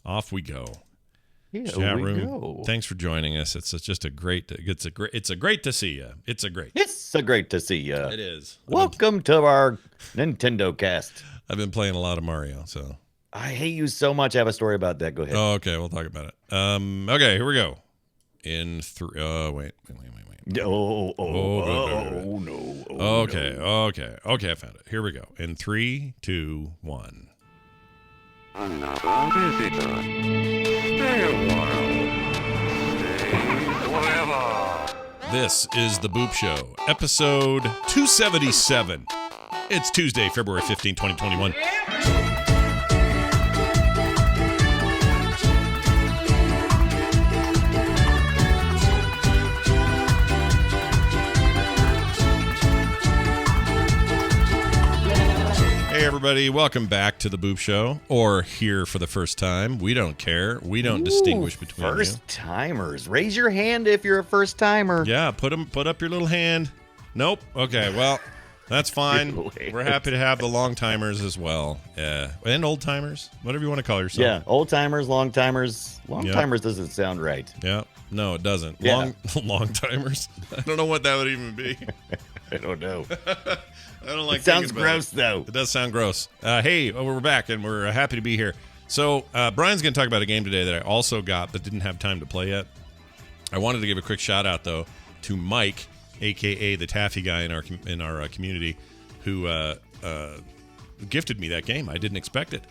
Off we go. Here Chat we room. go. Thanks for joining us. It's just a great. It's a great to see you. It's great to see you. It is. Welcome to our Nintendo cast. I've been playing a lot of Mario, so. I hate you so much. I have a story about that. Go ahead. Oh, okay. We'll talk about it. Okay, here we go. In three. Oh, wait. Oh, no. Oh, Okay. no. Okay. I found it. Here we go. In 3, 2, 1. Another visitor. Stay a while. Stay forever. This is the Boop Show, episode 277. It's Tuesday, February 15, 2021. Hey everybody, welcome back to the Boop Show, or here for the first time. We don't care. We don't distinguish between first timers. Raise your hand if you're a first timer. Yeah, put up your little hand. Nope. Okay, well, that's fine. We're happy to have the long timers as well. And old timers, whatever you want to call yourself. Yeah, old timers, long timers. Long Yep. timers doesn't sound right. Yeah. No, it doesn't. Yeah. Long timers. I don't know what that would even be. I don't know. I don't like It sounds thinking about gross, though. It does sound gross. Hey, we're back, and we're happy to be here. So, Brian's going to talk about a game today that I also got but didn't have time to play yet. I wanted to give a quick shout-out, though, to Mike, a.k.a. the Taffy guy in our community, who gifted me that game. I didn't expect it.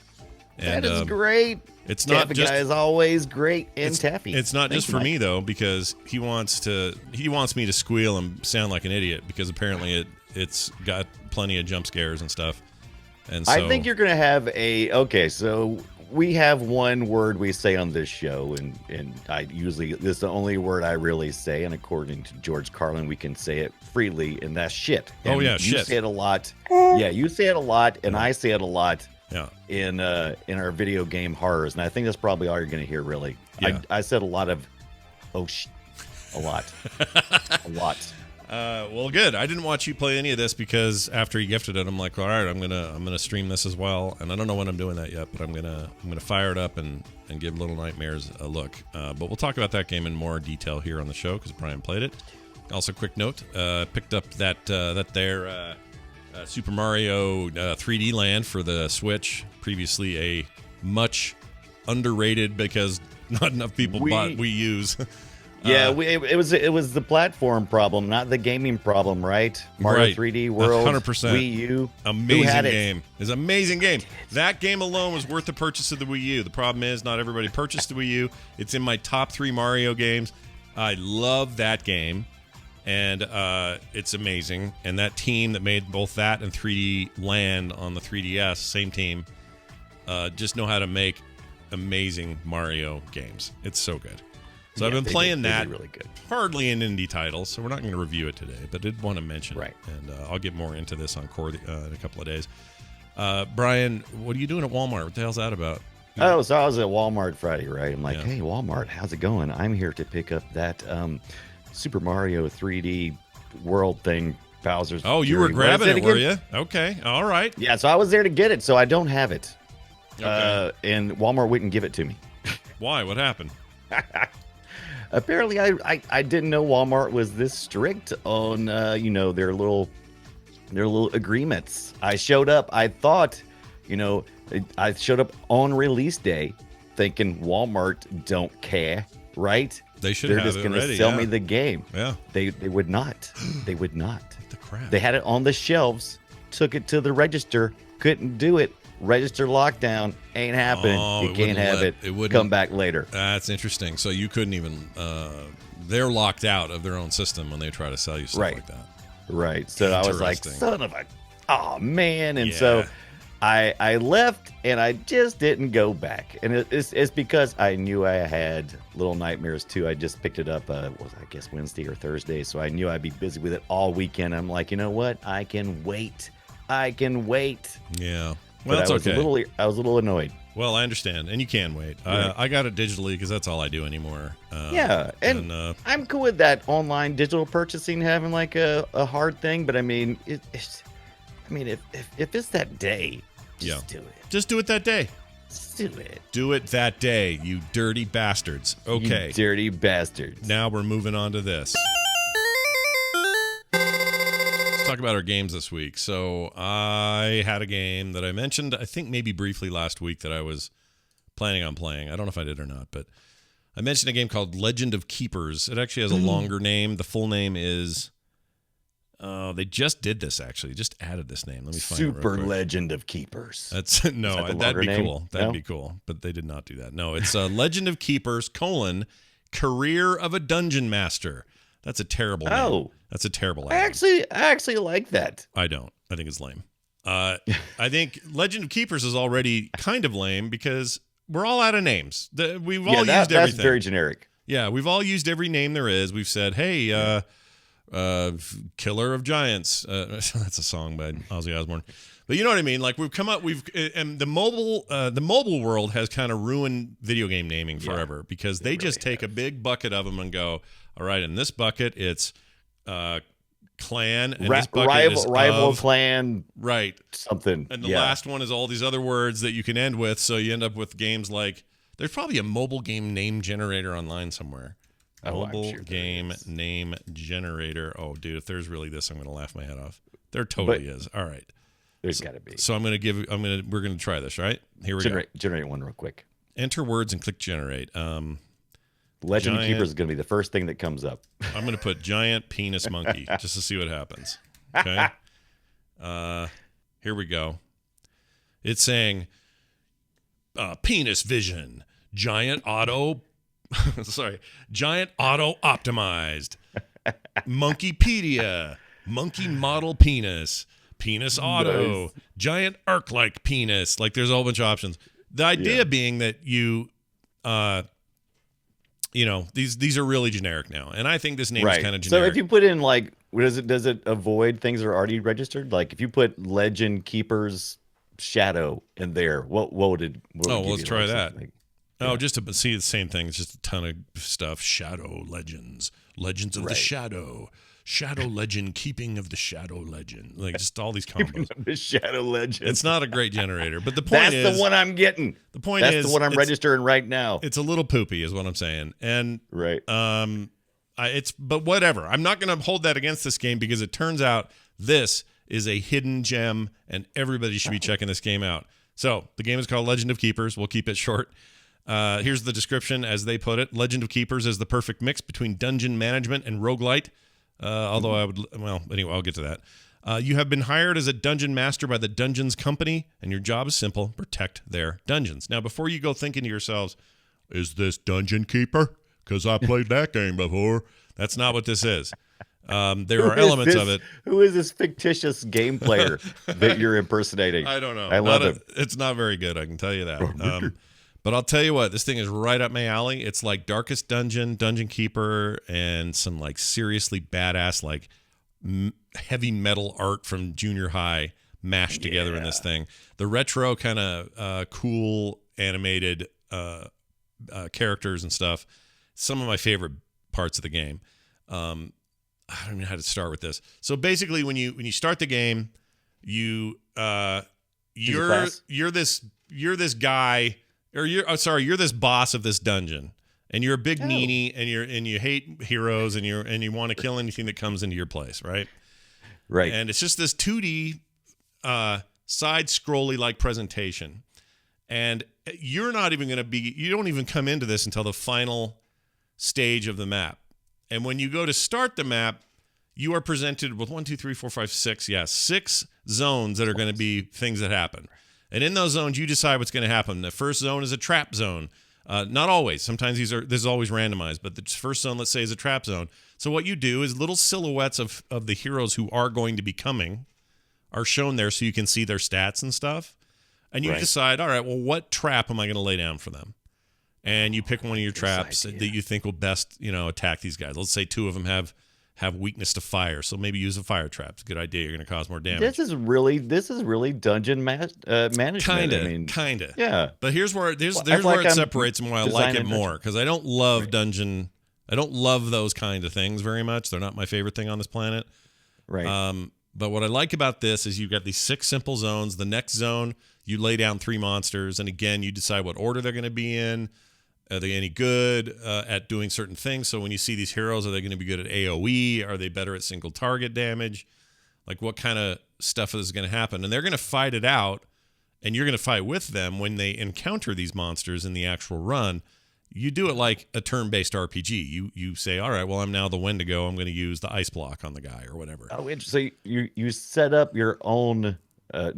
And, that is great. It's not Taffy just... guy is always great and taffy. It's not Thank just you, for Mike. me, though, because he wants me to squeal and sound like an idiot, because apparently it's got plenty of jump scares and stuff. And so, I think you're going to have so we have one word we say on this show, and I usually, this is the only word I really say, and according to George Carlin, we can say it freely, and that's shit. Oh, And yeah, you shit. say it a lot. Yeah, you say it a lot, and I say it a lot yeah. in our video game horrors, and I think that's probably all you're going to hear, really. Yeah. I said a lot of, a lot. A lot. Well, good. I didn't watch you play any of this because after you gifted it, I'm like, all right, I'm gonna stream this as well, and I don't know when I'm doing that yet, but I'm gonna fire it up and give Little Nightmares a look. But we'll talk about that game in more detail here on the show because Brian played it. Also, quick note: picked up that Super Mario 3D Land for the Switch. Previously, a much underrated because not enough people bought Wii U's. Yeah, it was the platform problem, not the gaming problem, right? Mario Right. 3D World, 100%. Wii U. Amazing Who had it? game. It's an amazing game. That game alone was worth the purchase of the Wii U. The problem is not everybody purchased the Wii U. It's in my top 3 Mario games. I love that game, and it's amazing. And that team that made both that and 3D Land on the 3DS, same team, just know how to make amazing Mario games. It's so good. So I've been playing that. Really good. Hardly an indie title, so we're not going to review it today, but did want to mention Right. it. And I'll get more into this on Core in a couple of days. Brian, what are you doing at Walmart? What the hell's that about? Oh, so I was at Walmart Friday, right? I'm like, Yeah. hey, Walmart, how's it going? I'm here to pick up that Super Mario 3D World thing, Bowser's. Oh, you were Fury. What is grabbing it, were again? you? Okay, all right. Yeah, so I was there to get it, so I don't have it. Okay. And Walmart wouldn't give it to me. Why? What happened? Apparently, I didn't know Walmart was this strict on their little agreements. I showed up. I thought, I showed up on release day, thinking Walmart don't care, right? They should They're have just it going to ready, sell yeah. me the game. Yeah. They would not. They would not. The crap. They had it on the shelves. Took it to the register. Couldn't do it. Register lockdown ain't happening. Oh, You it can't wouldn't have let- it. it wouldn't- Come back later. That's interesting. So you couldn't even. They're locked out of their own system when they try to sell you stuff Right. like that. Right. So I was like, Interesting. son of a, oh man. And Yeah. so I left and I just didn't go back. And it's because I knew I had Little Nightmares 2. I just picked it up, Wednesday or Thursday. So I knew I'd be busy with it all weekend. I'm like, you know what? I can wait. Yeah. But Well, that's I was okay. I was a little annoyed. Well, I understand, and you can wait. Right. I got it digitally because that's all I do anymore. Yeah, and I'm cool with that online digital purchasing having like a hard thing, but I mean, if it's that day, just do it. Just do it that day. Do it. Do it that day, you dirty bastards. Okay. You dirty bastards. Now we're moving on to this. Let's talk about our games this week. So I had a game that I mentioned, I think maybe briefly last week, that I was planning on playing. I don't know if I did or not, but I mentioned a game called Legend of Keepers. It actually has a longer name. The full name is... they just did this, actually. Just added this name. Let me find it real Super quick. Legend of Keepers. That's no, that the that'd longer be name? cool. That'd No? be cool. But they did not do that. No, it's Legend of Keepers, Career of a Dungeon Master. That's a terrible name. Oh. That's a terrible I name. actually like that. I don't. I think it's lame. I think Legend of Keepers is already kind of lame because we're all out of names. We've all used that's everything. very generic. Yeah, we've all used every name there is. We've said, hey, Killer of Giants. That's a song by Ozzy Osbourne. But you know what I mean? Like and the mobile world has kind of ruined video game naming forever because they just take a big bucket of them and go, all right, in this bucket it's clan, and this bucket is rival of, clan, right? something. And the last one is all these other words that you can end with, so you end up with games like there's probably a mobile game name generator online somewhere. Mobile sure game name generator. Oh, dude, if there's really this, I'm going to laugh my head off. There totally is. All right. There's got to be. So we're going to try this, right? Here we go. Generate one real quick. Enter words and click generate. Legend of Keepers is going to be the first thing that comes up. I'm going to put giant penis monkey just to see what happens. Okay. Here we go. It's saying penis vision, giant auto optimized, Monkeypedia, monkey model penis auto, Nice. giant arc-like penis. Like there's a whole bunch of options. The idea being that these are really generic now, and I think this name is kind of generic. So if you put in like, does it avoid things that are already registered? Like if you put Legend Keepers Shadow in there, what would it? Let's try that. Like, Oh, just to see the same thing. It's just a ton of stuff. Shadow Legends of the Shadow Legend, Keeping of the Shadow Legend. Like just all these combos. the Shadow Legend. It's not a great generator, but the point is That's the one I'm getting. The point That's is the one I'm registering right now. It's a little poopy, is what I'm saying. And right. But whatever. I'm not going to hold that against this game because it turns out this is a hidden gem, and everybody should be checking this game out. So the game is called Legend of Keepers. We'll keep it short. Here's the description as they put it. Legend of Keepers is the perfect mix between dungeon management and roguelite. Although anyway, I'll get to that. You have been hired as a dungeon master by the Dungeons Company, and your job is simple: protect their dungeons. Now, before you go thinking to yourselves, is this Dungeon Keeper? Because I played that game before. That's not what this is. There are elements of it. Who is this fictitious game player that you're impersonating? I don't know. I love it. It's not very good, I can tell you that. But I'll tell you what, this thing is right up my alley. It's like Darkest Dungeon, Dungeon Keeper, and some like seriously badass like heavy metal art from junior high mashed together in this thing. The retro kind of cool animated characters and stuff. Some of my favorite parts of the game. I don't even know how to start with this. So basically, when you start the game, you're this guy. Or you're this boss of this dungeon, and you're a big meanie, and you hate heroes, and you want to kill anything that comes into your place, right? Right. And it's just this 2D side scrolly like presentation, and you're not even going to be. You don't even come into this until the final stage of the map, and when you go to start the map, you are presented with 6 zones that are going to be things that happen. And in those zones, you decide what's going to happen. The first zone is a trap zone. Not always. Sometimes this is always randomized. But the first zone, let's say, is a trap zone. So what you do is little silhouettes of the heroes who are going to be coming are shown there so you can see their stats and stuff. And you decide, all right, well, what trap am I going to lay down for them? And you pick one of your traps that you think will best, attack these guys. Let's say two of them have weakness to fire, so maybe use a fire trap. It's a good idea. You're going to cause more damage. This is really dungeon management. Kind of. Yeah. But here's where it separates and why I like it more, because I don't love dungeon. I don't love those kind of things very much. They're not my favorite thing on this planet. Right. But what I like about this is you've got these 6 simple zones. The next zone, you lay down 3 monsters, and again, you decide what order they're going to be in. Are they any good at doing certain things? So when you see these heroes, are they going to be good at AoE? Are they better at single target damage? Like, what kind of stuff is going to happen? And they're going to fight it out, and you're going to fight with them when they encounter these monsters in the actual run. You do it like a turn-based RPG. You say, all right, well, I'm now the Wendigo. I'm going to use the ice block on the guy or whatever. Oh, interesting. So you set up your own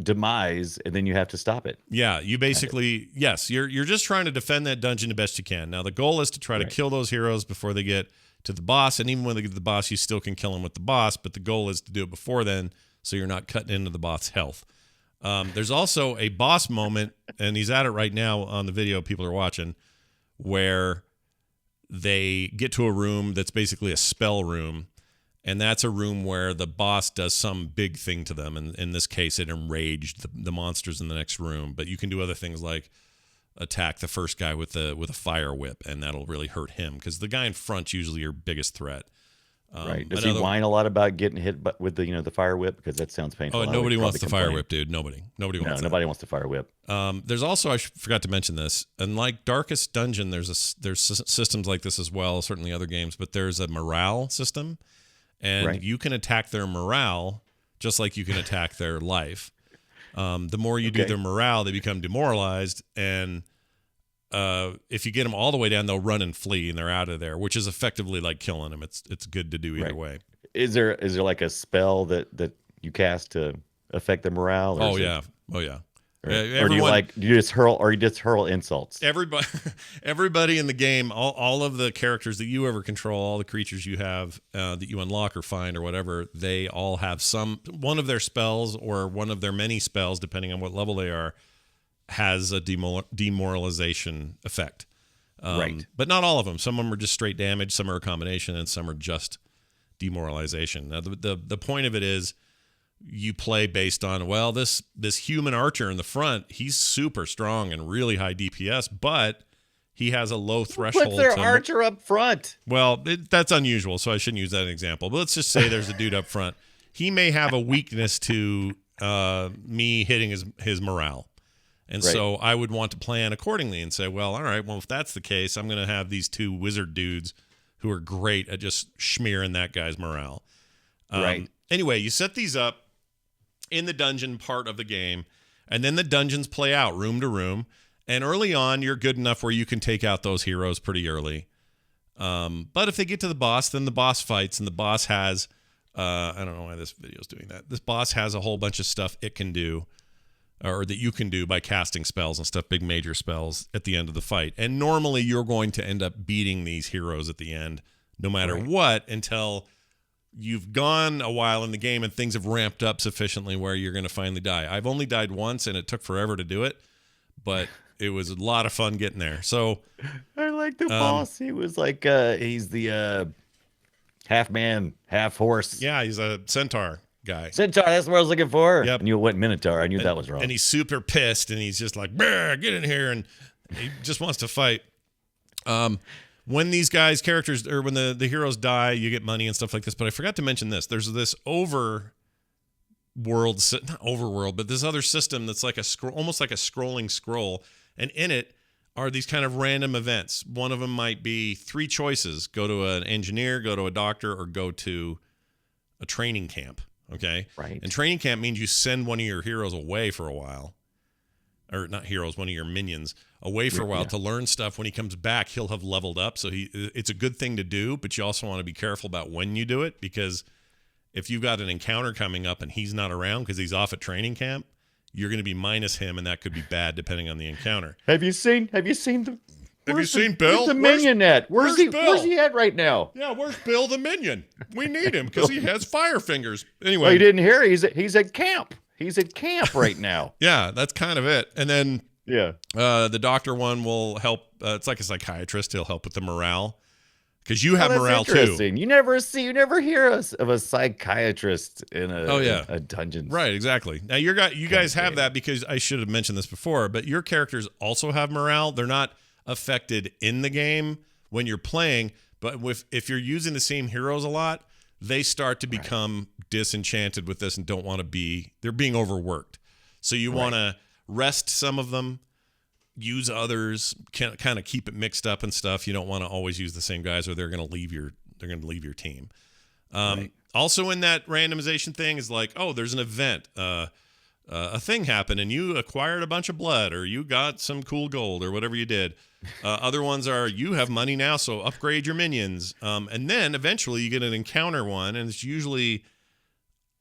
demise, and then you have to stop it. Yeah, you basically, yes, you're just trying to defend that dungeon the best you can. Now, the goal is to try to kill those heroes before they get to the boss, and even when they get to the boss, you still can kill them with the boss, but the goal is to do it before then, so you're not cutting into the boss's health. There's also a boss moment, and he's at it right now on the video people are watching, where they get to a room that's basically a spell room, and that's a room where the boss does some big thing to them. And in this case, it enraged the monsters in the next room. But you can do other things like attack the first guy with a fire whip, and that'll really hurt him because the guy in front's usually your biggest threat. Right? Does he whine a lot about getting hit with the fire whip? Because that sounds painful. Oh, nobody wants the fire whip, dude. Nobody wants. Nobody wants the fire whip. There's also, I forgot to mention this, and like Darkest Dungeon, there's systems like this as well. Certainly other games, but there's a morale system. And you can attack their morale just like you can attack their life. The more you do their morale, they become demoralized. And if you get them all the way down, they'll run and flee, and they're out of there, which is effectively like killing them. It's good to do either way. Is there like a spell that you cast to affect the morale? Oh yeah. Or do you just hurl insults? Everybody in the game, all of the characters that you ever control, all the creatures you have that you unlock or find or whatever, they all have one of their spells or one of their many spells, depending on what level they are, has a demoralization effect. But not all of them. Some of them are just straight damage, some are a combination, and some are just demoralization. Now, the point of it is, you play based on, well, this human archer in the front, he's super strong and really high DPS, but he has a low threshold. What's their archer up front? Well, that's unusual, so I shouldn't use that as an example. But let's just say there's a dude up front. He may have a weakness to me hitting his morale. And so I would want to plan accordingly and say, well, all right, well, if that's the case, I'm going to have these 2 wizard dudes who are great at just schmearing that guy's morale. Anyway, you set these up in the dungeon part of the game, and then the dungeons play out room to room, and early on you're good enough where you can take out those heroes pretty early, but if they get to the boss, then the boss fights, and the boss has I don't know why this video is doing that. This boss has a whole bunch of stuff it can do, or that you can do by casting spells and stuff, big major spells at the end of the fight, and normally you're going to end up beating these heroes at the end no matter what, until you've gone a while in the game and things have ramped up sufficiently where you're going to finally die. I've only died once, and it took forever to do it, but it was a lot of fun getting there. So I like the boss. He was like, he's the half man, half horse. Yeah, he's a centaur guy. Centaur, that's what I was looking for. Yep. I knew it went Minotaur. I knew that was wrong. And he's super pissed, and he's just like, get in here, and he just wants to fight. When these guys' characters, or when the heroes die, you get money and stuff like this. But I forgot to mention this. There's this not overworld, but this other system that's like almost like a scrolling scroll. And in it are these kind of random events. One of them might be 3 choices: go to an engineer, go to a doctor, or go to a training camp. Okay. Right. And training camp means you send one of your heroes away for a while. Or not heroes, one of your minions away for a while to learn stuff. When he comes back, he'll have leveled up. So it's a good thing to do, but you also want to be careful about when you do it, because if you've got an encounter coming up and he's not around because he's off at training camp, you're going to be minus him, and that could be bad depending on the encounter. Have you seen Bill? Where's the minion at? Where's Bill? Where's he at right now? Yeah, where's Bill the minion? We need him because he has fire fingers. Anyway. Well, you didn't hear? He's at camp. He's at camp right now. Yeah, that's kind of it. And then the doctor one will help. It's like a psychiatrist. He'll help with the morale, because you have morale too. You never hear of a psychiatrist in a dungeon. Right, exactly. Now you guys have that, because I should have mentioned this before, but your characters also have morale. They're not affected in the game when you're playing, but if you're using the same heroes a lot, they start to become disenchanted with this and don't want to be. They're being overworked. So you want to rest some of them, use others, kind of keep it mixed up and stuff. You don't want to always use the same guys, or they're going to leave your team. Also in that randomization thing is like, oh, there's an event, a thing happened, and you acquired a bunch of blood, or you got some cool gold, or whatever you did. Other ones are, you have money now, so upgrade your minions. And then eventually you get an encounter one, and it's usually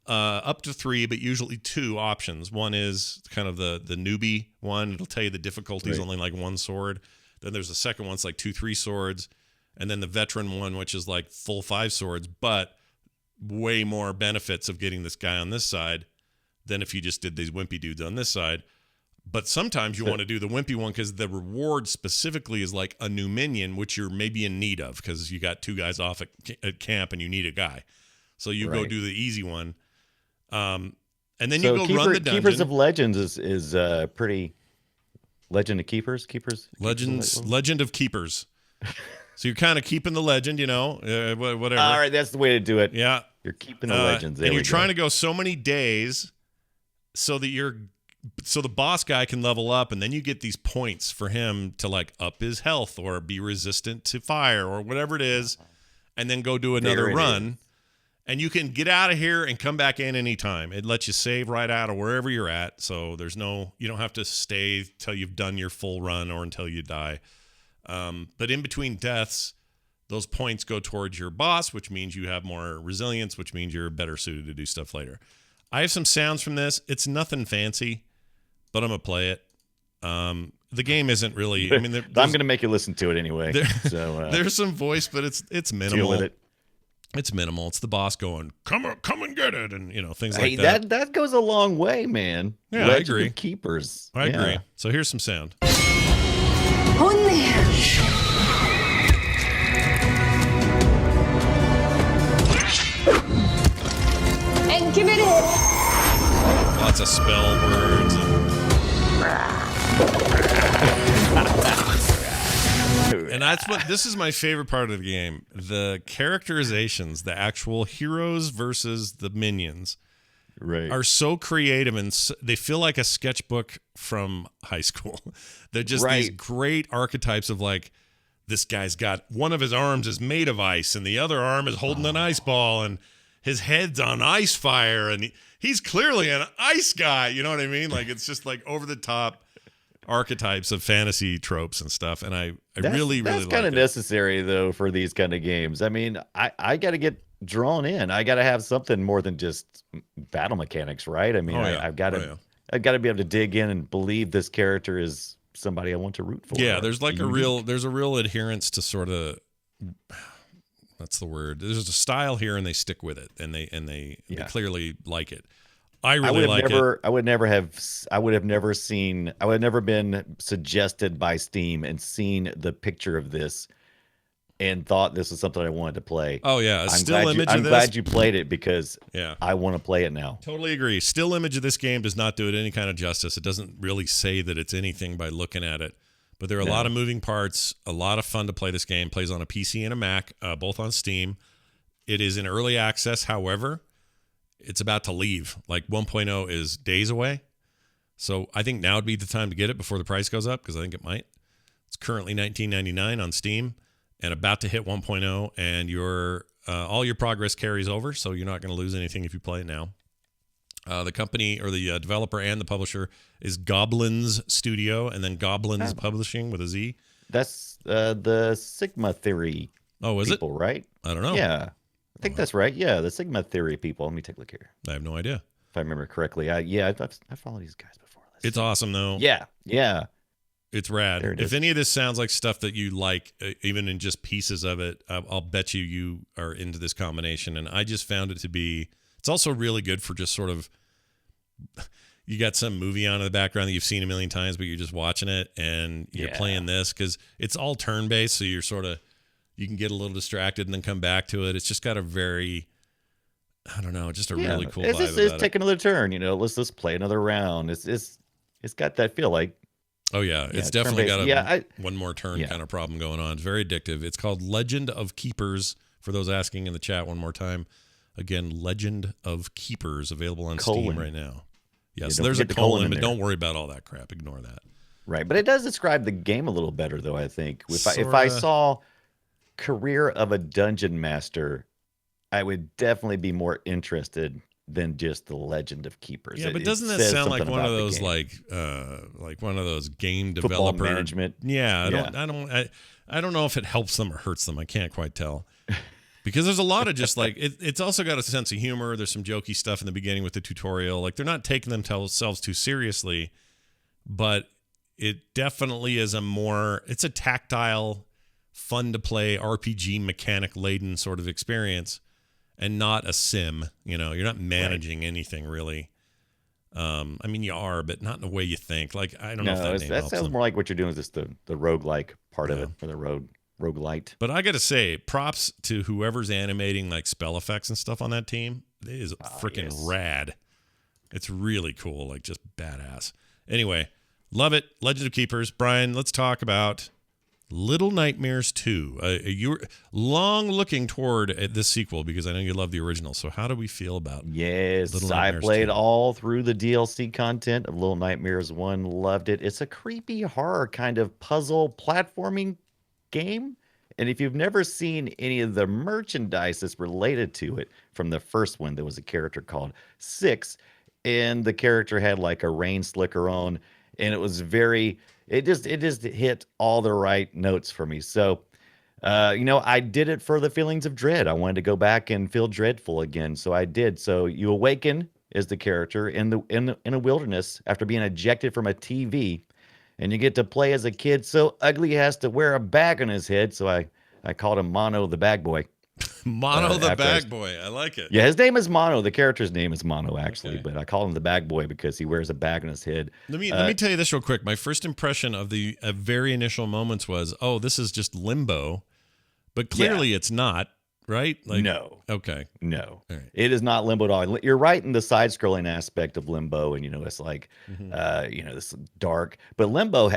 up to 3, but usually 2 options. One is kind of the newbie one. It'll tell you the difficulty is only like 1 sword. Then there's the second one, it's like 2-3 swords. And then the veteran one, which is like full 5 swords, but way more benefits of getting this guy on this side than if you just did these wimpy dudes on this side. But sometimes you want to do the wimpy one because the reward specifically is like a new minion, which you're maybe in need of because you got 2 guys off at camp and you need a guy. So you go do the easy one. And then you go run the dungeon. Keepers of Legends is pretty... Legend of Keepers? Legend of Keepers. So you're kind of keeping the legend, whatever. All right, that's the way to do it. Yeah. You're keeping the legends. And you're trying to go so many days so that so the boss guy can level up, and then you get these points for him to like up his health or be resistant to fire or whatever it is, and then go do another run. And you can get out of here and come back in anytime. It lets you save right out of wherever you're at. So you don't have to stay till you've done your full run or until you die. But in between deaths, those points go towards your boss, which means you have more resilience, which means you're better suited to do stuff later. I have some sounds from this. It's nothing fancy, but I'm going to play it. The game isn't really... I mean, I'm going to make you listen to it anyway. There's some voice, but it's minimal. Deal with it. It's minimal. It's the boss going, come and get it, and things like that. That goes a long way, man. Yeah, Legend I agree. of Keepers. I agree. So here's some sound. And give it in. Lots of spell words. And this is my favorite part of the game. The characterizations, the actual heroes versus the minions are so creative, and they feel like a sketchbook from high school. They're just these great archetypes of like, this guy's got one of his arms is made of ice and the other arm is holding an ice ball and his head's on ice fire and he's clearly an ice guy. You know what I mean? Like, it's just like over the top archetypes of fantasy tropes and stuff. And I really that's kind of necessary though for these kind of games. I mean, I got to get drawn in. I got to have something more than just battle mechanics, right? I mean, I've got to be able to dig in and believe this character is somebody I want to root for. Yeah, there's like a real adherence to sort of, that's the word. There's a style here and they stick with it and they clearly like it. I would have never been suggested by Steam and seen the picture of this and thought this was something I wanted to play. Oh yeah, I'm glad you played it because I want to play it now. Totally agree. Still image of this game does not do it any kind of justice. It doesn't really say that it's anything by looking at it. But there are a lot of moving parts, a lot of fun to play this game. Plays on a PC and a Mac, both on Steam. It is in early access, however, it's about to leave. Like 1.0 is days away. So I think now would be the time to get it before the price goes up, because I think it might. It's currently $19.99 on Steam and about to hit 1.0, and your all your progress carries over, so you're not going to lose anything if you play it now. The company or the developer and the publisher is Goblins Studio, and then Goblins Publishing with a Z. That's the Sigma Theory. Oh, is people, right? I don't know. Yeah, I think that's right. Yeah, the Sigma Theory people. Let me take a look here. I have no idea. If I remember correctly. I followed these guys before. It's awesome, though. Yeah. It's rad. If any of this sounds like stuff that you like, even in just pieces of it, I'll bet you are into this combination. And I just found it to be... It's also really good for just sort of... You got some movie on in the background that you've seen a million times, but you're just watching it, and you're playing this, because it's all turn-based, so you're sort of... You can get a little distracted and then come back to it. It's just got a very... I don't know, just a really cool vibe about It's take another turn, let's play another round. It's got that feel like... Oh, yeah. It's definitely got one more turn kind of problem going on. It's very addictive. It's called Legend of Keepers For those asking in the chat one more time, again, Legend of Keepers available on Colon. Steam right now. Yes, don't there's a forget the colon colon, in but there. don't worry about all that crap. Ignore that. Right, but it does describe the game a little better, though. I think if I Sorta. saw Career of a Dungeon Master, I would definitely be more interested than just the Legend of Keepers. Yeah, but It doesn't that says sound like something one of about the those game. like one of those game Football developer management? Yeah, Yeah. I don't know if it helps them or hurts them. I can't quite tell. Because there's a lot of just like it's also got a sense of humor. There's some jokey stuff in the beginning with the tutorial. Like they're not taking themselves too seriously, but it definitely is it's a tactile, fun to play RPG mechanic laden sort of experience, and not a sim. You know, you're not managing anything really. I mean, you are, but not in the way you think. Like I don't know if that name that helps sounds them. more like what you're doing is just the roguelike part of Yeah. it, or the roguelite. But I got to say, props to whoever's animating like spell effects and stuff on that team. It is freaking yes. rad. It's really cool, like just badass. Anyway, love it. Legend of Keepers. Brian, let's talk about Little Nightmares 2. You're long looking toward this sequel because I know you love the original. So how do we feel about Yes, Little I Nightmares played 2? all through the DLC content of Little Nightmares 1. Loved it. It's a creepy horror kind of puzzle platforming game. And if you've never seen any of the merchandise that's related to it from the first one, there was a character called Six, and the character had like a rain slicker on, and it was it just hit all the right notes for me. So I did it for the feelings of dread. I wanted to go back and feel dreadful again, so I did. So you awaken as the character in a wilderness after being ejected from a TV, and you get to play as a kid so ugly he has to wear a bag on his head. So I called him Mono the Bag Boy. Mono the after I- Bag Boy. I like it. Yeah, his name is Mono. The character's name is Mono, actually, Okay. but I call him the Bag Boy because he wears a bag on his head. Let me tell you this real quick. My first impression of the very initial moments was, oh, this is just Limbo, but clearly it's not, right? Like, No. Okay. No, All right. it is not Limbo at all. You're right in the side-scrolling aspect of Limbo, and it's like, this dark. But Limbo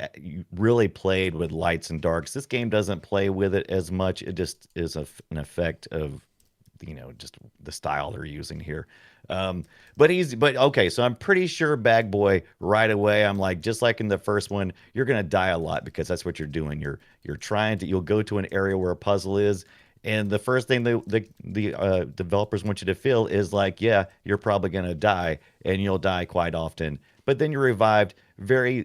really played with lights and darks. This game doesn't play with it as much. It just is an effect of, just the style they're using here. But okay. So I'm pretty sure Bag Boy right away. I'm like, just like in the first one, you're gonna die a lot because that's what you're doing. You're you'll go to an area where a puzzle is. And the first thing the developers want you to feel is like, yeah, you're probably going to die, and you'll die quite often. But then you're revived. Very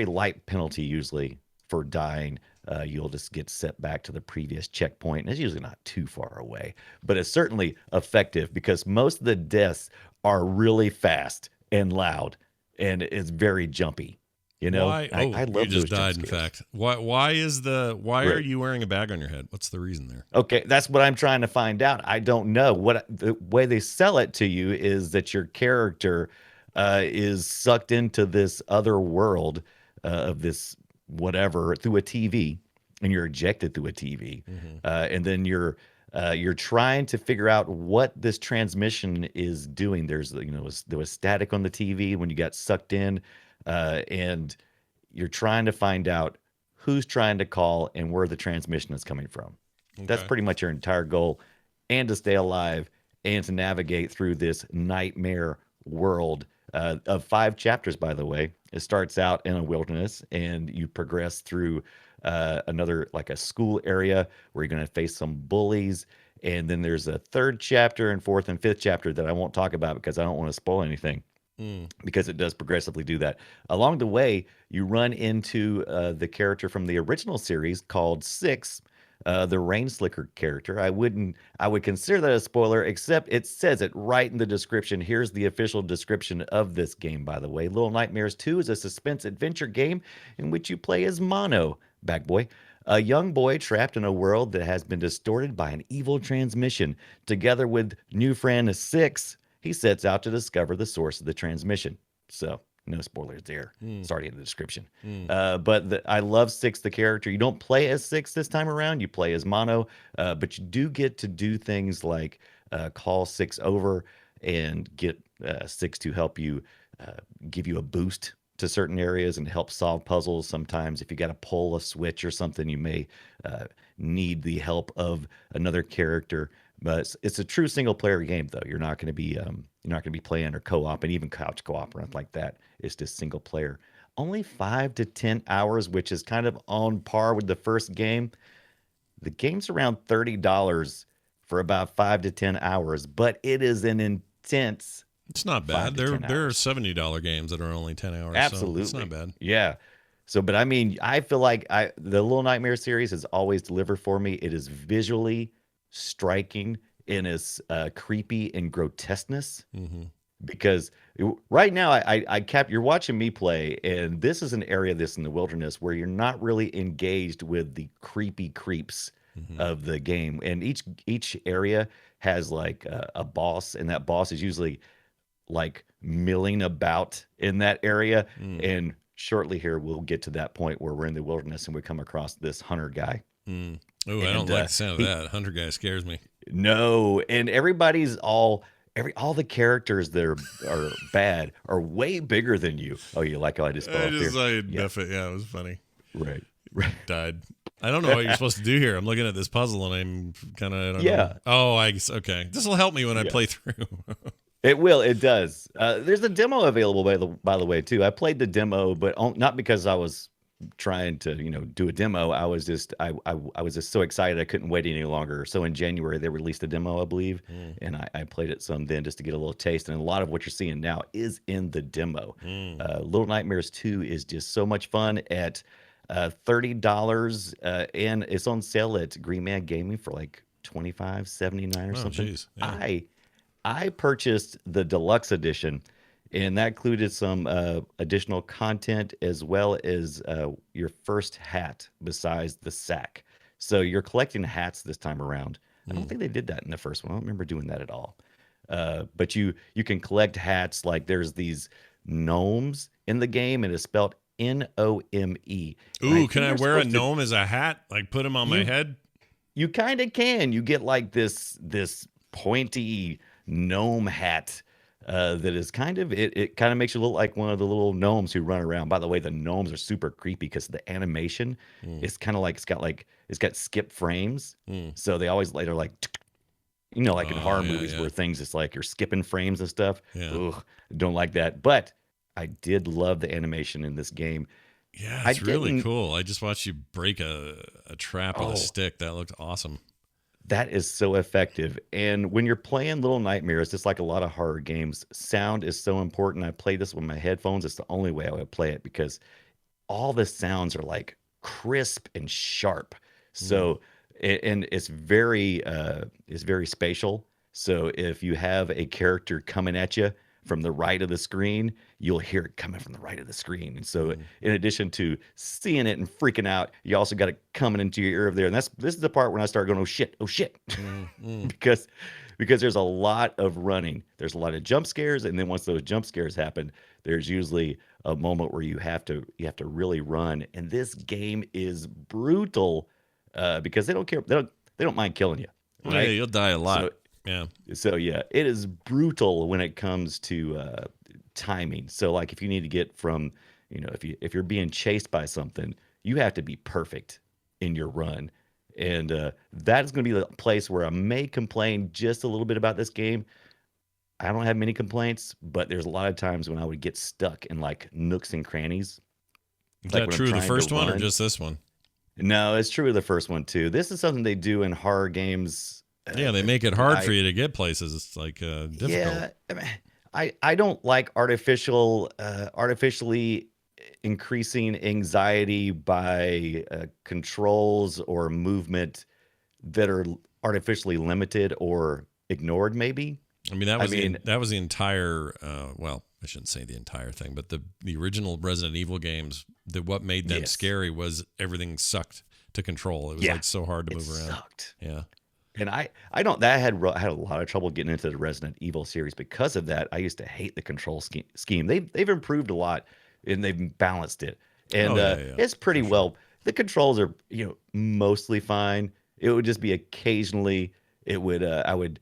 light penalty usually for dying. You'll just get set back to the previous checkpoint. And it's usually not too far away, but it's certainly effective because most of the deaths are really fast and loud, and it's very jumpy. Why? I love you just those jump died. In scares. fact, why are Right. you wearing a bag on your head? What's the reason there? Okay, that's what I'm trying to find out. I don't know. What the way they sell it to you is that your character is sucked into this other world of this whatever through a TV, and you're ejected through a TV, and then you're trying to figure out what this transmission is doing. There was static on the TV when you got sucked in, and you're trying to find out who's trying to call and where the transmission is coming from. That's Okay. pretty much your entire goal, and to stay alive and to navigate through this nightmare world of 5 chapters, by the way. It starts out in a wilderness, and you progress through another, like a school area where you're going to face some bullies. And then there's a 3rd chapter and 4th and 5th chapter that I won't talk about because I don't want to spoil anything. Because it does progressively do that. Along the way, you run into the character from the original series called Six, the Rain Slicker character. I would consider that a spoiler, except it says it right in the description. Here's the official description of this game, by the way. Little Nightmares 2 is a suspense adventure game in which you play as Mono, Bag Boy, a young boy trapped in a world that has been distorted by an evil transmission. Together with new friend Six, he sets out to discover the source of the transmission. So, no spoilers there. It's already in the description. But I love Six, the character. You don't play as Six this time around. You play as Mono, but you do get to do things like call Six over and get Six to help you, give you a boost to certain areas and help solve puzzles. Sometimes, if you got to pull a switch or something, you may need the help of another character. But it's a true single player game, though. You're not going to be playing or co-op, and even couch co-op or anything like that. It's just single player. Only 5 to 10 hours, which is kind of on par with the first game. The game's around $30 for about 5 to 10 hours, but it is an intense. It's not bad. 5 to 10 There are hours. $70 games that are only 10 hours. Absolutely. So it's not bad. Yeah. So, but I mean, I feel like the Little Nightmares series has always delivered for me. It is visually striking in its creepy and grotesqueness. Mm-hmm. Because right now you're watching me play, and this is an area this in the wilderness where you're not really engaged with the creepy creeps of the game, and each area has like a boss, and that boss is usually like milling about in that area. And shortly here we'll get to that point where we're in the wilderness and we come across this hunter guy. Oh, I don't like the sound of that. Hunter guy scares me. No, and everybody's all the characters that are bad are way bigger than you. Oh, you like how I just fell I off just there? like Duff it. Yeah, it was funny. Right. Died. I don't know what you're supposed to do here. I'm looking at this puzzle and I'm kind of, I don't Yeah. know. Oh, okay. This will help me when I play through. It will. It does. There's a demo available by the way too. I played the demo, but not because I was trying to do a demo. I was just so excited I couldn't wait any longer. So in January they released a demo, I believe, and I played it some then just to get a little taste. And a lot of what you're seeing now is in the demo. Little Nightmares 2 is just so much fun at $30, and it's on sale at Green Man Gaming for like $25.79 or something. Geez. Yeah. I purchased the deluxe edition, and that included some additional content as well as your first hat besides the sack. So you're collecting hats this time around. I don't think they did that in the first one. I don't remember doing that at all. But you can collect hats. Like there's these gnomes in the game, and it's spelled Nome. Ooh, can I wear a gnome as a hat? Like put him on my head? You kind of can. You get like this pointy gnome hat that is kind of it kind of makes you look like one of the little gnomes who run around. By the way, the gnomes are super creepy because the animation is kind of like it's got skip frames. So they always later like like in horror movies where things it's like you're skipping frames and stuff. Yeah. Ugh, don't like that. But I did love the animation in this game. Yeah, I it's really didn't- cool. I just watched you break a trap with a stick. That looked awesome. That is so effective. And when you're playing Little Nightmares, just like a lot of horror games, sound is so important. I play this with my headphones. It's the only way I would play it because all the sounds are like crisp and sharp. So, and it's very spatial. So if you have a character coming at you from the right of the screen, you'll hear it coming from the right of the screen. And so in addition to seeing it and freaking out, you also got it coming into your ear over there. And this is the part when I start going, oh shit. because there's a lot of running. There's a lot of jump scares. And then once those jump scares happen, there's usually a moment where you have to really run. And this game is brutal because they don't care. They don't mind killing you. Yeah, Right? you'll die a lot. Yeah. So yeah, it is brutal when it comes to timing. So like if you need to get from, if you're being chased by something, you have to be perfect in your run. And that is going to be the place where I may complain just a little bit about this game. I don't have many complaints, but there's a lot of times when I would get stuck in like nooks and crannies. Is Like that when I'm true of the trying to first one or run. just this one? No, it's true of the first one too. This is something they do in horror games. Yeah, they make it hard I- for you to get places. It's like difficult. Yeah, I don't like artificially increasing anxiety by controls or movement that are artificially limited or ignored. Maybe I mean, that I was mean- that was the entire. Well, I shouldn't say the entire thing, but the original Resident Evil games. What made them Yes. scary was everything sucked to control. It was Yeah, like so hard to it move around. sucked. Yeah. And I don't that I had a lot of trouble getting into the Resident Evil series because of that. I used to hate the control scheme. They've improved a lot and they've balanced it, and Oh, yeah, it's pretty well. The controls are mostly fine. It would just be occasionally it would I would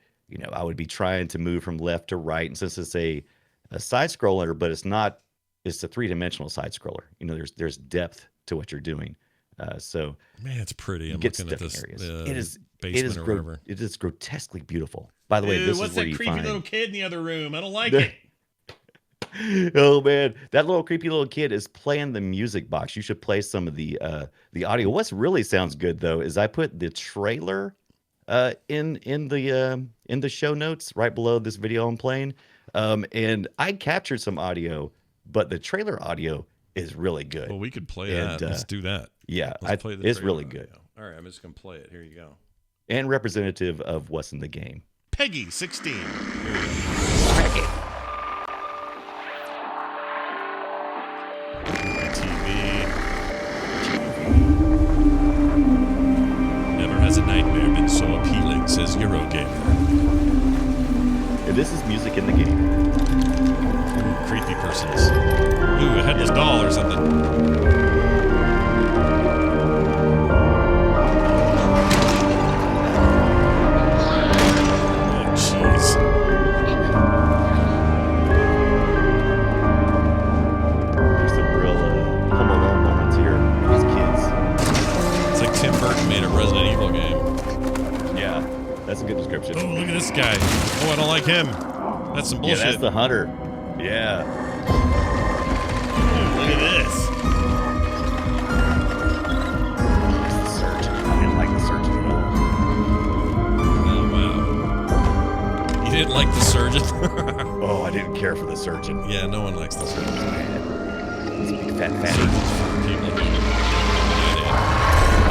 be trying to move from left to right, and since it's a side scroller, but it's not it's a 3-dimensional side scroller. You know, there's depth to what you're doing. So Man, it's pretty. I'm get looking at stuck in this areas. basement or whatever. It is grotesquely beautiful. By the way, Ew, this what's is where that you creepy find. little kid in the other room? I don't like it. Oh man, that little creepy little kid is playing the music box. You should play some of the audio. What's really sounds good though is I put the trailer in the show notes right below this video I'm playing, and I captured some audio, but the trailer audio is really good. Well, we could play And, that. Let's do that. Yeah, Let's play the it's trailer really good audio. All right, I'm just gonna play it. Here you go. and representative of what's in the game. Peggy 16. Here we go. TV. Never has a nightmare been so appealing, says Eurogamer. And this is music in the game. Ooh, creepy persons. Ooh, a headless doll or something. Oh, jeez. There's some real Home Alone moments here with these kids. It's like Tim Burton made a Resident Evil game. Yeah, that's a good description. Oh, look at this guy. Oh, I don't like him. That's some Yeah, bullshit. that's the hunter. Yeah. Ooh, look at this. It's the surgeon. I didn't like the surgeon at all. Oh, wow. You didn't like the surgeon? Oh, I didn't care for the surgeon. Yeah, no one likes the surgeon. This big fat fatty. Surgeons for people who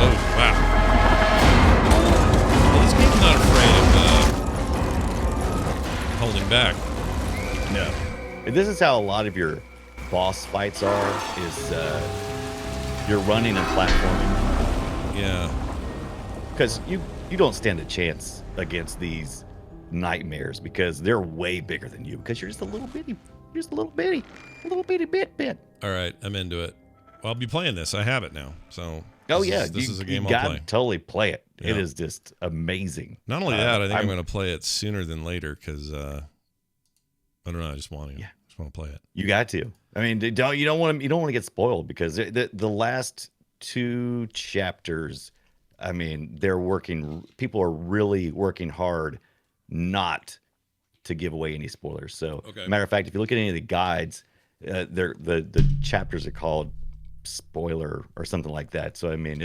oh, wow. Well, this game's not afraid of holding back. No. And this is how a lot of your boss fights are, is you're running and platforming. Yeah. Because you don't stand a chance against these nightmares because they're way bigger than you because you're just a little bitty bit. All right, I'm into it. Well, I'll be playing this. I have it now. So Oh this yeah, is, this is a game you I'll gotta play. totally play it. Yeah. It is just amazing. Not only that, I think I'm I'm- going to play it sooner than later because I don't know. I just want to. Yeah. Just want to play it. You got to. I mean, you don't want to get spoiled because the last 2 chapters, I mean, people are really working hard not to give away any spoilers. So, Okay. matter of fact, if you look at any of the guides, the chapters are called spoiler or something like that. So, I mean,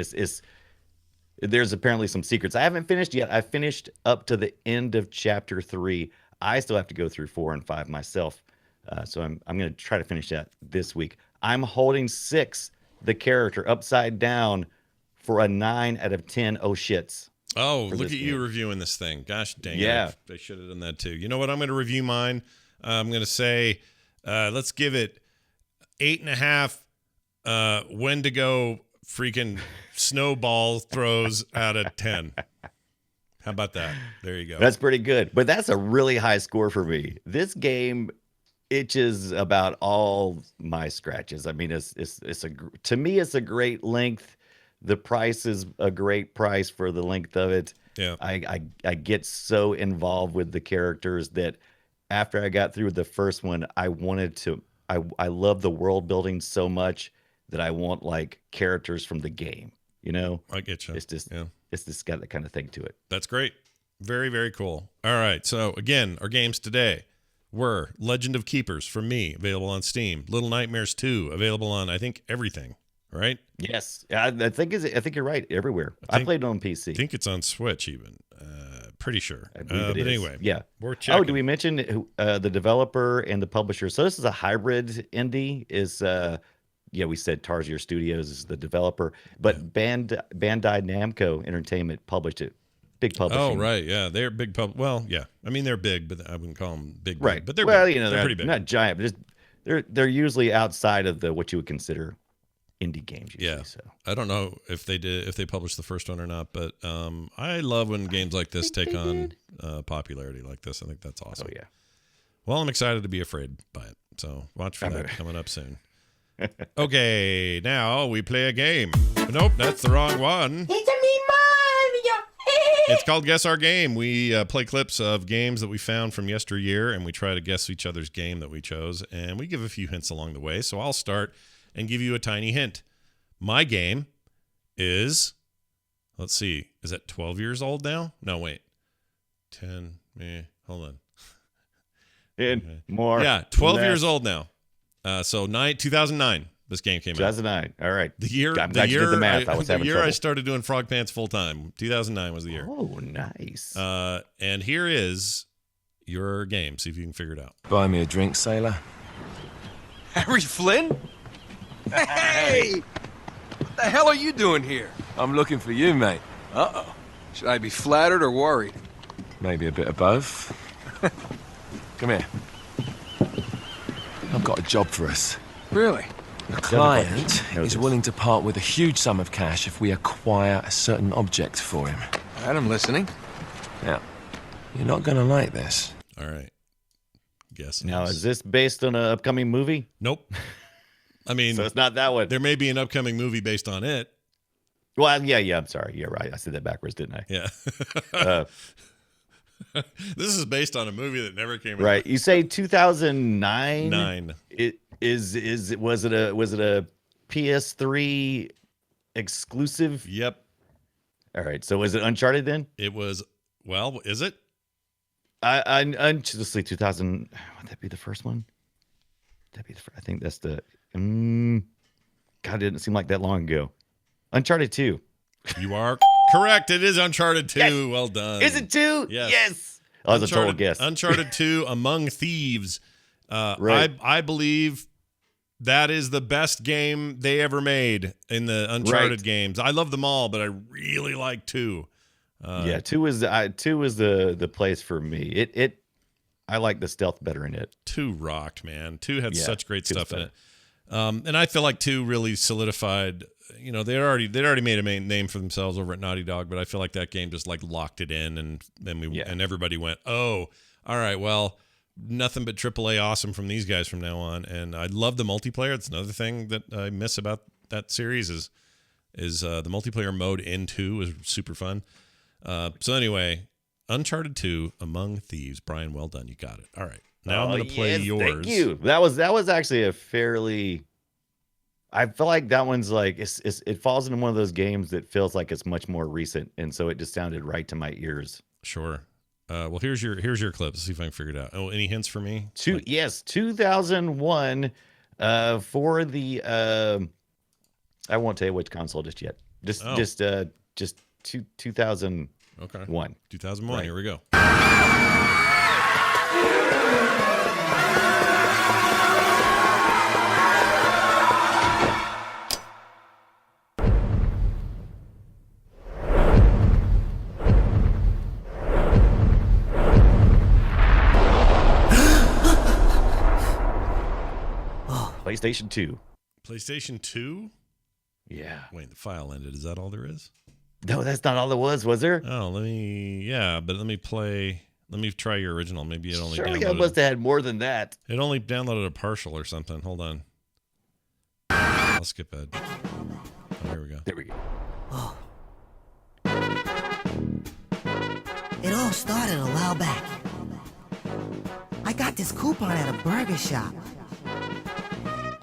there's apparently some secrets. I haven't finished yet. I finished up to the end of chapter 3. I still have to go through 4 and 5 myself. So I'm going to try to finish that this week. I'm holding 6, the character, upside down for a 9 out of 10 oh shits. Oh, For look at this you game. reviewing this thing. Gosh dang Yeah. it. I should have done that too. You know what? I'm going to review mine. I'm going to say, let's give it 8.5 Wendigo freaking snowball throws out of 10. How about that? There you go. That's pretty good. But that's a really high score for me. This game itches about all my scratches. I mean, to me, it's a great length. The price is a great price for the length of it. Yeah. I get so involved with the characters that after I got through the first one, I wanted to. I love the world building so much that I want like characters from the game. You know, I get you. it's just Yeah. it's just got that kind of thing to it. That's great. Very, very cool. All right. So, again, our games today were Legend of Keepers from me, available on Steam. Little Nightmares 2, available on, I think, everything, right? Yes, I think you're right. Everywhere. I think- played it on PC. I think it's on Switch, even. Pretty sure. I believe it but is. anyway, Yeah. we're checking. Oh, do we mention the developer and the publisher? So this is a hybrid indie. We said Tarsier Studios is the developer, but Bandai Namco Entertainment published it. Big publishing. Oh, right. Yeah. They're big Well, yeah. I mean, they're big, but I wouldn't call them big. Right. But they're well, big. you know, they're they're pretty big. not giant, but just, they're usually outside of what you would consider indie games. Usually, Yeah. So I don't know if they published the first one or not, but I love when games like this take on popularity like this. I think that's awesome. oh yeah. Well, I'm excited to be afraid by it. So watch for that coming up soon. Okay, now we play a game. Nope, that's the wrong one. It's a me, Mario! It's called Guess Our Game. We play clips of games that we found from yesteryear, and we try to guess each other's game that we chose, and we give a few hints along the way. So I'll start and give you a tiny hint. My game is, let's see, is that 12 years old now? No, wait. 10, hold on. And more. Yeah, 12 less. years old now. So 2009, this game came out. 2009. All right. The year, I'm the glad you year, did the math. I was the having year I trouble. started doing Frog Pants full time. 2009 was the year. Oh, nice. And here is your game. See if you can figure it out. Buy me a drink, sailor. Harry Flynn? Hey! What the hell are you doing here? I'm looking for you, mate. Uh-oh. Should I be flattered or worried? Maybe a bit of both. Come here. I've got a job for us. Really? The client Know is this. willing to part with a huge sum of cash if we acquire a certain object for him. All right, I'm listening. Now, you're not going to like this. All right. Guess. Now, is this based on an upcoming movie? Nope. I mean, So it's not that one. there may be an upcoming movie based on it. Well, yeah. I'm sorry. You're right. I said that backwards, didn't I? Yeah. Uh, This is based on a movie that never came out. right. You say 2009. 9. Was it a PS3 exclusive? Yep. All right. So was it Uncharted then? It was. Well, is it? Let's see, 2000. Would that be the first one? That'd be the. I think that's the. God, it didn't seem like that long ago. Uncharted 2. You are correct. It is Uncharted 2. Yes. Well done. Is it 2? Yes. Yes. That was a total guess. Uncharted 2 Among Thieves. Right. I believe that is the best game they ever made in the Uncharted Right. games. I love them all, but I really like 2. Yeah, 2 is the place for me. I like the stealth better in it. 2 rocked, man. 2 had Yeah, such great 2 's stuff in better. it. And I feel like 2 really solidified, they'd already made a name for themselves over at Naughty Dog, but I feel like that game just like locked it in, and then and everybody went, "Oh, all right, well, nothing but AAA awesome from these guys from now on." And I love the multiplayer. It's another thing that I miss about that series is the multiplayer mode in 2 is super fun. So anyway, Uncharted 2 Among Thieves. Brian, well done. You got it. All right. Now I'm going to play yours. Thank you. That was actually a fairly. I feel like that one's like it falls into one of those games that feels like it's much more recent, and so it just sounded right to my ears. Sure. Well, here's your clip. Let's see if I can figure it out. Oh, any hints for me? Yes, 2001. For the I won't tell you which console just yet. Just 2001. Okay. 2001. Right. Here we go. PlayStation 2. PlayStation 2? Yeah. Wait, the file ended. Is that all there is? No, that's not all there was there? Oh, let me try your original. Maybe it only Surely I downloaded. must have had more than that. It only downloaded a partial or something. Hold on. I'll skip it. Oh, here we go. There we go. It all started a while back. I got this coupon at a burger shop.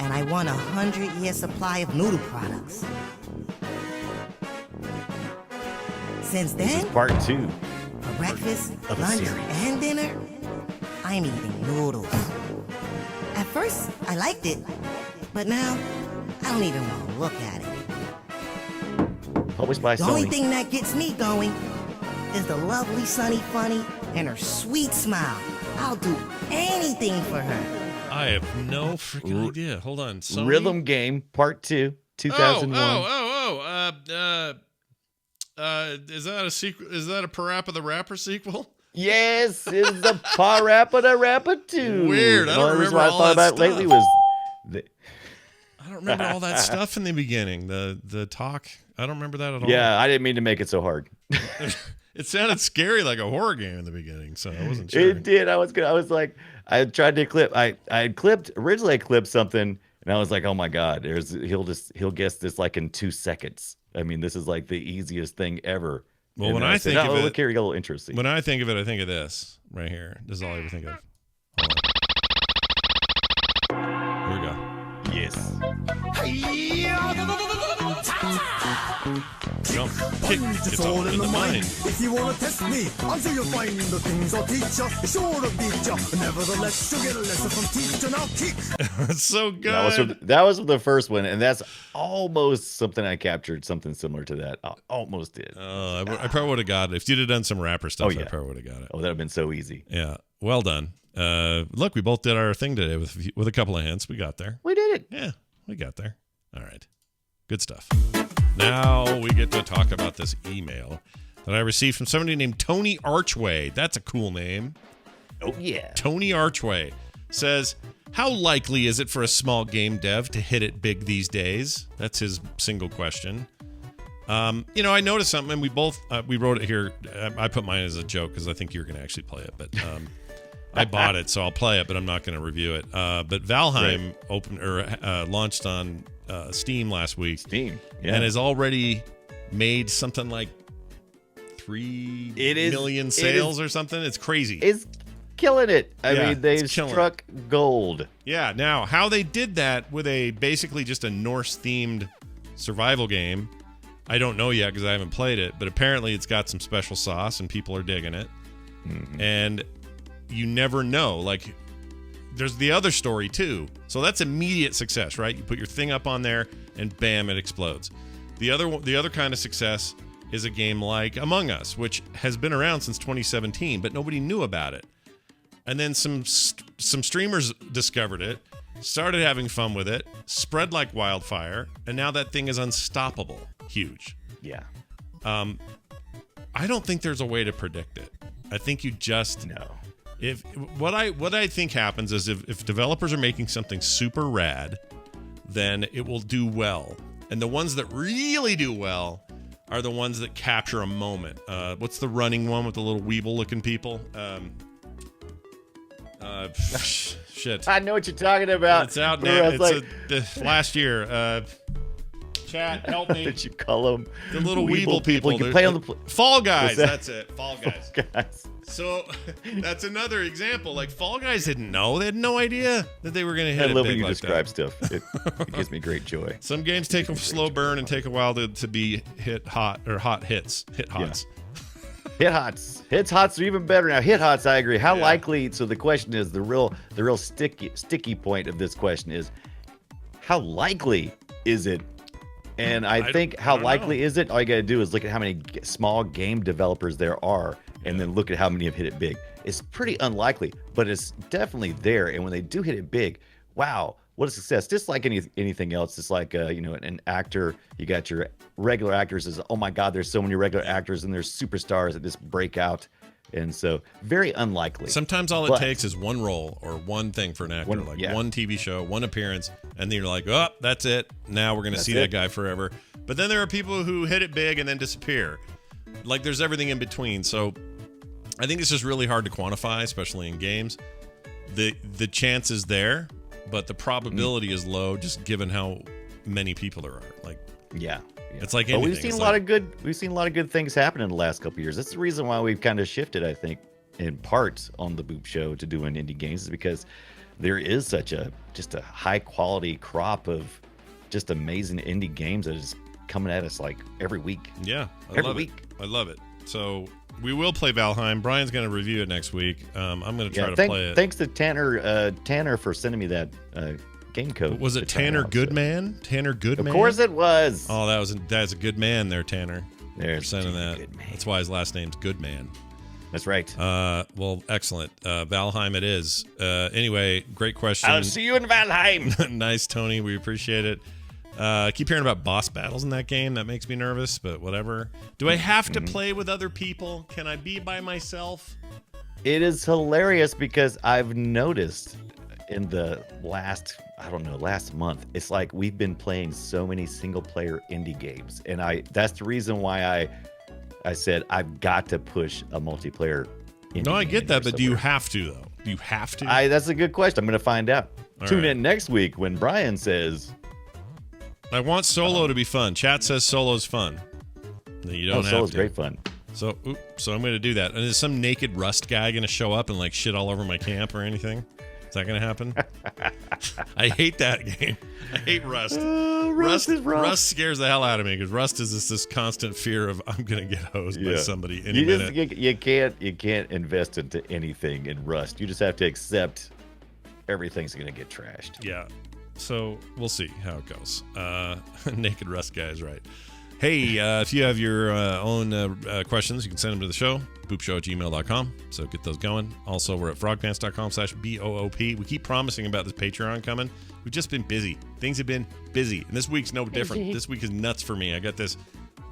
And I won 100-year supply of noodle products. Since This is then, part 2. for breakfast, of a lunch, series. and dinner, I'm eating noodles. At first, I liked it, but now, I don't even want to look at it. Published by The only Sony. thing that gets me going is the lovely Sunny Funny and her sweet smile. I'll do anything for her. I have no freaking idea. Hold on. Sony? Rhythm Game Part 2, 2001. Is that a sequel? Is that a Parappa the Rapper sequel? Yes, it's the Parappa the Rapper 2. Weird. I The don't only reason remember why all I thought that about it lately stuff. was I don't remember all that stuff in the beginning. The talk. I don't remember that at all. yeah, I didn't mean to make it so hard. It sounded scary, like a horror game in the beginning. So I wasn't sure. It did. I was like, I tried to clip. I had clipped originally. I clipped something, and I was like, oh my god, he'll guess this like in 2 seconds. I mean, this is like the easiest thing ever Well, And when then I said, think of look it, here, you got a little interesting. when I think of it, I think of this right here. This is all I ever think of. Hold on. Here we go. Yes. Jump, kick, it's all in the mind. If you wanna test me, until you find the things I'll teach ya. Sure to beat ya. Nevertheless, you'll get a lesson from teacher. Now kick. It's so good. That was the first one, and that's almost something I captured, something similar to that. I almost did. I probably would have got it. If you'd have done some rapper stuff, Oh, yeah. I probably would have got it. Oh, that'd have been so easy. Yeah. Well done. Look, we both did our thing today with a couple of hints. We got there. We did it. Yeah, we got there. All right. Good stuff. Now we get to talk about this email that I received from somebody named Tony Archway. That's a cool name. Oh, yeah. Tony Archway says, how likely is it for a small game dev to hit it big these days? That's his single question. I noticed something, and we both, we wrote it here. I put mine as a joke because I think you're going to actually play it, but I bought it, so I'll play it, but I'm not going to review it. But Valheim launched on Steam last week. Steam, yeah. And has already made something like 3 million sales or something. It's crazy. It's killing it. I Yeah, mean, they've it's killing struck gold. Yeah. Now, how they did that with basically just a Norse-themed survival game, I don't know yet because I haven't played it, but apparently it's got some special sauce and people are digging it. Mm-hmm. And you never know. Like, there's the other story too. So that's immediate success, right? You put your thing up on there and bam, it explodes. The other kind of success is a game like Among Us, which has been around since 2017, but nobody knew about it. And then some streamers discovered it, started having fun with it, spread like wildfire, and now that thing is unstoppable. Huge. Yeah. I don't think there's a way to predict it. I think you just No. If what I think happens is if developers are making something super rad, then it will do well. And the ones that really do well are the ones that capture a moment. What's the running one with the little Weeble looking people? Shit. I know what you're talking about. It's out Remember, now. I was It's last year. Chat, help me. Did you call them The little Weeble people. You can play on the Fall Guys. What's that? That's it. Fall Guys. guys. So that's another example. Like Fall Guys didn't know. They had no idea that they were going to hit I it love big when you like describe that. stuff. It gives me great joy. Some games take a slow burn and take a while to be hit hot or hot hits. Hit hots. Hit hots. Hits hots are even better now. Hit hots, I agree. How Yeah. likely? So the question is the real sticky point of this question is how likely is it? And I think how don't likely know. is it? All you got to do is look at how many small game developers there are, and then look at how many have hit it big. It's pretty unlikely, but it's definitely there. And when they do hit it big, wow, what a success! Just like anything else, it's like an actor. You got your regular actors. Is oh my God, there's so many regular actors, and there's superstars that just break out. And so, very unlikely. Sometimes all it But- takes is one role or one thing for an actor, One- like yeah. one TV show, one appearance, and then you're like, oh, that's it. Now we're going to see that it. guy forever. But then there are people who hit it big and then disappear. Like there's everything in between. So I think it's just really hard to quantify, especially in games. The chance is there, but the probability is low, just given how many people there are. Like, Yeah. it's like But anything. we've seen It's a lot like- of good. We've seen a lot of good things happen in the last couple of years. That's the reason why we've kind of shifted, I think, in part on the Boop Show to doing indie games, is because there is such a high quality crop of just amazing indie games that is coming at us like every week. Yeah, Every love week. it. I love it. So we will play Valheim. Brian's going to review it next week. I'm going to try to play it. Thanks to Tanner for sending me that game code. Was it to try Tanner out, Goodman? Tanner Goodman? Of course it was. Oh, that's a good man there, Tanner. There's For sending Tanner that. Goodman. That's why his last name's Goodman. That's right. Well, excellent. Valheim it is. Anyway, great question. I'll see you in Valheim. Nice, Tony. We appreciate it. I keep hearing about boss battles in that game. That makes me nervous, but whatever. Do I have to play with other people? Can I be by myself? It is hilarious because I've noticed in the last month, it's like we've been playing so many single player indie games. And that's the reason why I said I've got to push a multiplayer indie No, I game get in that, there but do you somewhere. have to though? Do you have to? That's a good question. I'm going to find out. All Tune right. in next week when Brian says, I want solo to be fun. Chat says solo's fun. No, you don't have solo's to. great fun. So I'm going to do that. And is some naked Rust guy going to show up and like shit all over my camp or anything? Is that going to happen? I hate that game. I hate Rust. Rust is rough. Rust scares the hell out of me because Rust is this constant fear of I'm going to get hosed by somebody any minute. You can't invest into anything in Rust. You just have to accept everything's going to get trashed. Yeah. So we'll see how it goes. Naked Rust guy is right. Hey, if you have your own questions, you can send them to the show, boopshow@gmail.com. So get those going. Also, we're at frogpants.com/BOOP. We keep promising about this Patreon coming. We've just been busy. Things have been busy. And this week's no different. This week is nuts for me. I got this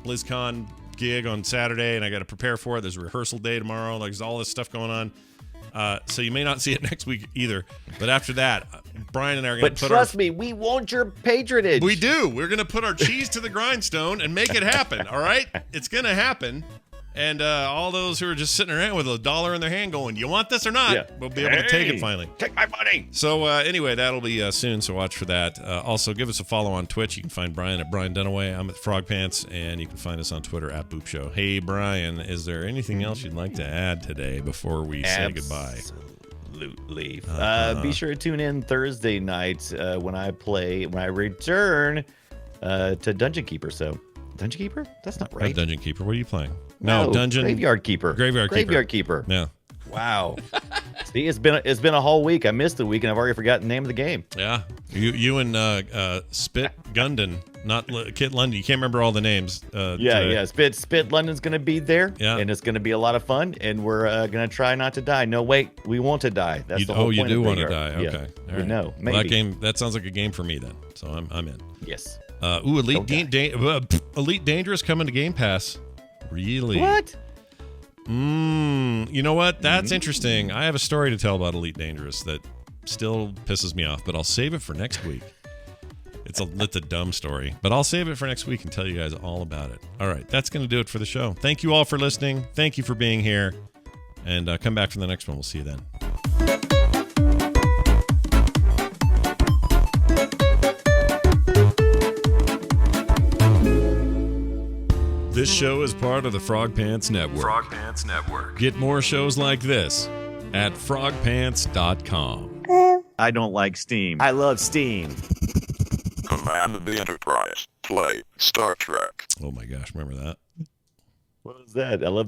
BlizzCon gig on Saturday, and I got to prepare for it. There's a rehearsal day tomorrow. Like, there's all this stuff going on. So you may not see it next week either. But after that, Brian and I are going to put trust me, we want your patronage. We do. We're going to put our cheese to the grindstone and make it happen, all right? It's going to happen. And all those who are just sitting around with $1 in their hand going, you want this or not? We'll be able to take it finally. Take my money. So anyway, that'll be soon, so watch for that. Also, give us a follow on Twitch. You can find Brian at Brian Dunaway. I'm at Frog Pants, and you can find us on Twitter at Boop Show. Hey, Brian, is there anything else you'd like to add today before we say goodbye? Absolutely. Be sure to tune in Thursday night when I return to Dungeon Keeper. So, Dungeon Keeper? That's not right. Dungeon Keeper. What are you playing? No, Dungeon Graveyard Keeper. Graveyard Keeper. Yeah. Wow. See, it's been a whole week. I missed a week, and I've already forgotten the name of the game. Yeah. You and Spit Gundon, not Kit London. You can't remember all the names. Spit London's going to be there, and it's going to be a lot of fun, and we're going to try not to die. No, wait, we want to die. That's the whole point. You do of want to die. Okay. Yeah. All right. No, maybe. Well, that sounds like a game for me then. So I'm in. Yes. Elite Dangerous coming to Game Pass. Really? What? You know what? That's interesting. I have a story to tell about Elite Dangerous that still pisses me off, but I'll save it for next week. It's a dumb story, but I'll save it for next week and tell you guys all about it. All right, that's going to do it for the show. Thank you all for listening. Thank you for being here, and come back for the next one. We'll see you then. This show is part of the Frog Pants Network. Frog Pants Network. Get more shows like this at frogpants.com. I don't like Steam. I love Steam. Command the Enterprise. Play Star Trek. Oh my gosh, remember that? What was that? I love